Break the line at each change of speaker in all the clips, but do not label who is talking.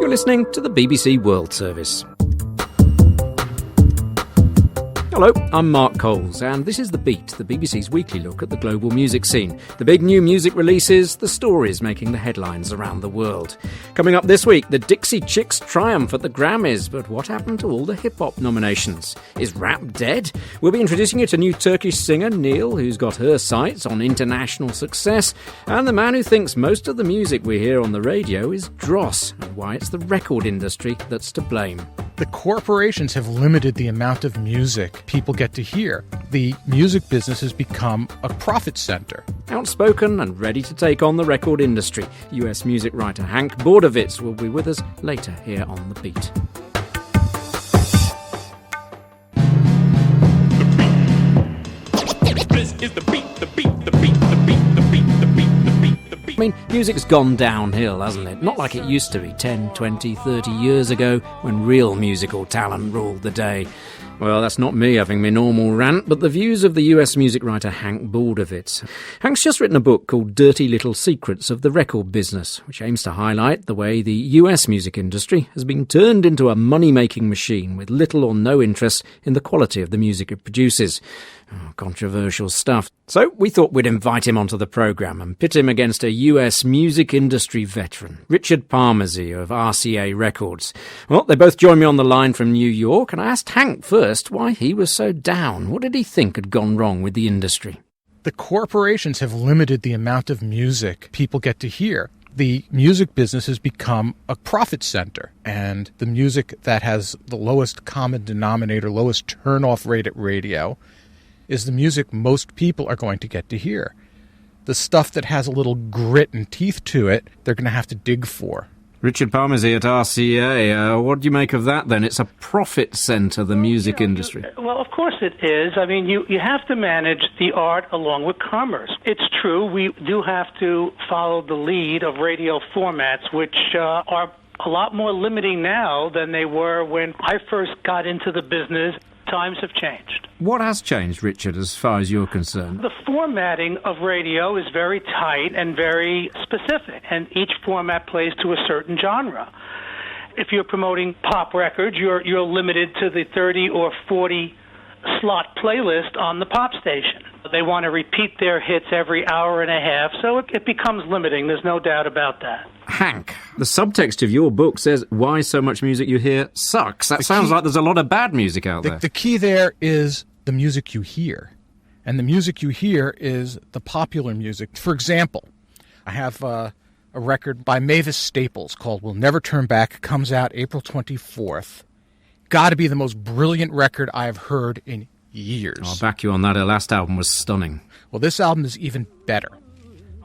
You're listening to the BBC World Service. Hello, I'm Mark Coles, and this is The Beat, the BBC's weekly look at the global music scene. The big new music releases, the stories making the headlines around the world. Coming up this week, the Dixie Chicks triumph at the Grammys, but what happened to all the hip-hop nominations? Is rap dead? We'll be introducing you to new Turkish singer Neil, who's got her sights on international success, and the man who thinks most of the music we hear on the radio is dross, and why it's the record industry that's to blame.
The corporations have limited the amount of music people get to hear. The music business has become a profit center.
Outspoken and ready to take on the record industry, US music writer Hank Bordovitz will be with us later here on The Beat.
This is the beat, the beat, the beat, the beat, the beat, the beat, the beat, the beat.
I mean, music's gone downhill, hasn't it? Not like it used to be 10, 20, 30 years ago when real musical talent ruled the day. Well, that's not me having my normal rant, but the views of the US music writer Hank Bordovitz. Hank's just written a book called Dirty Little Secrets of the Record Business, which aims to highlight the way the US music industry has been turned into a money-making machine with little or no interest in the quality of the music it produces. Oh, controversial stuff. So we thought we'd invite him onto the programme and pit him against a US music industry veteran, Richard Palmese of RCA Records. Well, they both joined me on the line from New York, and I asked Hank first why he was so down. What did he think had gone wrong with the industry?
The corporations have limited the amount of music people get to hear. The music business has become a profit center, and the music that has the lowest common denominator, lowest turn-off rate at radio, is the music most people are going to get to hear. The stuff that has a little grit and teeth to it, they're going to have to dig for.
Richard Palmese at RCA, what do you make of that then? It's a profit centre, the music industry.
Well, of course it is. I mean, you have to manage the art along with commerce. It's true, we do have to follow the lead of radio formats, which are a lot more limiting now than they were when I first got into the business. Times have changed.
What has changed, Richard, as far as you're concerned?
The formatting of radio is very tight and very specific, and each format plays to a certain genre. If you're promoting pop records, you're limited to the 30 or 40 slot playlist on the pop station. They want to repeat their hits every hour and a half, so it becomes limiting. There's no doubt about that.
Hank, the subtext of your book says why so much music you hear sucks. That sounds like there's a lot of bad music out there.
The key there is the music you hear. And the music you hear is the popular music. For example, I have a record by Mavis Staples called We'll Never Turn Back. Comes out April 24th. Got to be the most brilliant record I've heard in years.
I'll back you on that. Her last album was stunning.
Well, this album is even better.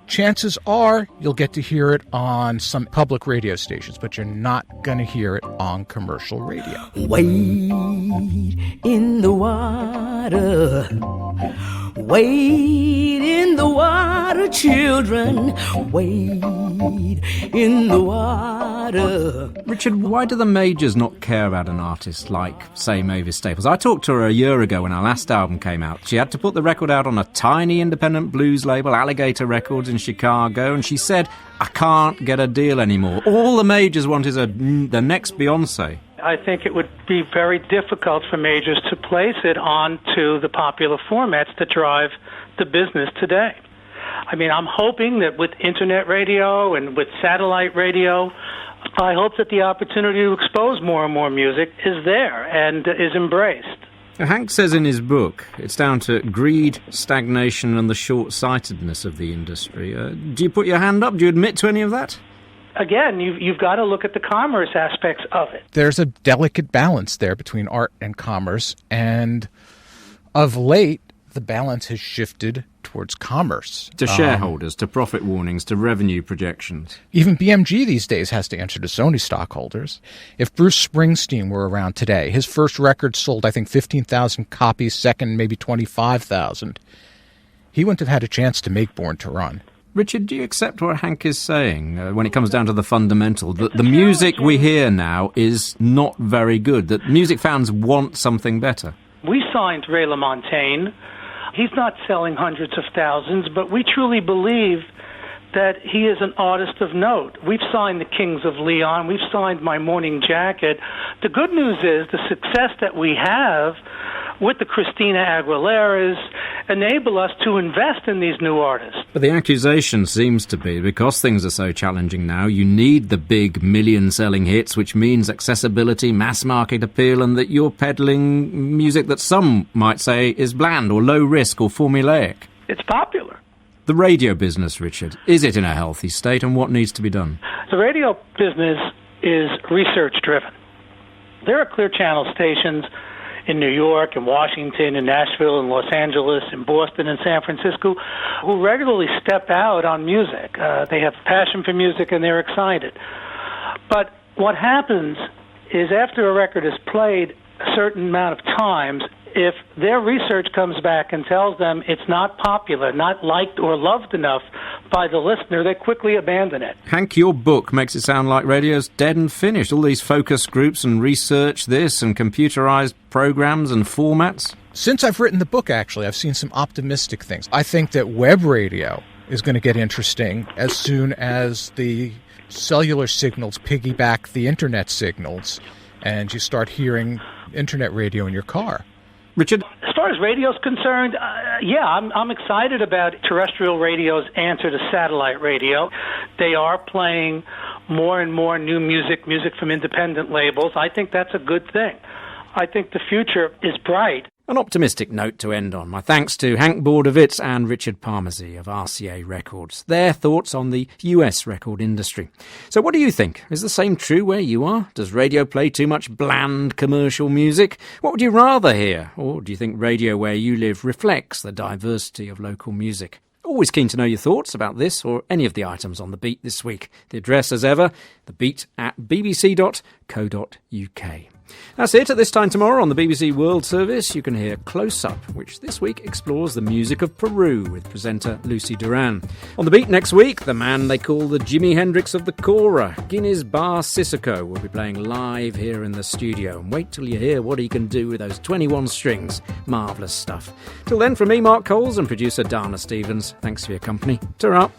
Chances are you'll get to hear it on some public radio stations, but you're not going to hear it on commercial radio.
Wade in the water. Wade in the water, children. Wade in the water.
Richard, why do the majors not care about an artist like, say, Mavis Staples? I talked to her a year ago when her last album came out. She had to put the record out on a tiny independent blues label, Alligator Records in Chicago, and she said, I can't get a deal anymore. All the majors want is the next Beyonce.
I think it would be very difficult for majors to place it onto the popular formats that drive the business today. I mean, I'm hoping that with internet radio and with satellite radio, I hope that the opportunity to expose more and more music is there and is embraced.
Hank says in his book, it's down to greed, stagnation and the short-sightedness of the industry. Do you put your hand up? Do you admit to any of that?
Again, you've got to look at the commerce aspects of it.
There's a delicate balance there between art and commerce, and of late, the balance has shifted towards commerce.
To shareholders, to profit warnings, to revenue projections.
Even BMG these days has to answer to Sony stockholders. If Bruce Springsteen were around today, his first record sold, I think, 15,000 copies, second maybe 25,000. He wouldn't have had a chance to make Born to Run.
Richard, do you accept what Hank is saying when it comes down to the fundamental, that the music we hear now is not very good, that music fans want something better?
We signed Ray LaMontagne. He's not selling hundreds of thousands, but we truly believe that he is an artist of note. We've signed the Kings of Leon. We've signed My Morning Jacket. The good news is the success that we have with the Christina Aguileras enable us to invest in these new artists.
But the accusation seems to be, because things are so challenging now, you need the big million-selling hits, which means accessibility, mass-market appeal, and that you're peddling music that some might say is bland or low-risk or formulaic.
It's popular.
The radio business, Richard, is it in a healthy state, and what needs to be done?
The radio business is research-driven. There are Clear Channel stations in New York, in Washington, in Nashville, in Los Angeles, in Boston, and San Francisco, who regularly step out on music. They have passion for music and they're excited. But what happens is after a record is played a certain amount of times, if their research comes back and tells them it's not popular, not liked or loved enough by the listener, they quickly abandon it.
Hank, your book makes it sound like radio's dead and finished. All these focus groups and research this and computerized programs and formats.
Since I've written the book, actually, I've seen some optimistic things. I think that web radio is going to get interesting as soon as the cellular signals piggyback the internet signals and you start hearing internet radio in your car.
Richard?
As far as radio's concerned, I'm excited about terrestrial radio's answer to satellite radio. They are playing more and more new music from independent labels. I think that's a good thing. I think the future is bright.
An optimistic note to end on. My thanks to Hank Bordovitz and Richard Palmese of RCA Records. Their thoughts on the US record industry. So what do you think? Is the same true where you are? Does radio play too much bland commercial music? What would you rather hear? Or do you think radio where you live reflects the diversity of local music? Always keen to know your thoughts about this or any of the items on The Beat this week. The address, as ever, thebeat@bbc.co.uk. That's it. At this time tomorrow on the BBC World Service, you can hear Close Up, which this week explores the music of Peru with presenter Lucy Duran. On The Beat next week, the man they call the Jimi Hendrix of the Cora, Guinness Bar Sissoko, will be playing live here in the studio. And wait till you hear what he can do with those 21 strings. Marvellous stuff. Till then, from me, Mark Coles, and producer Dana Stevens, thanks for your company. Ta-ra.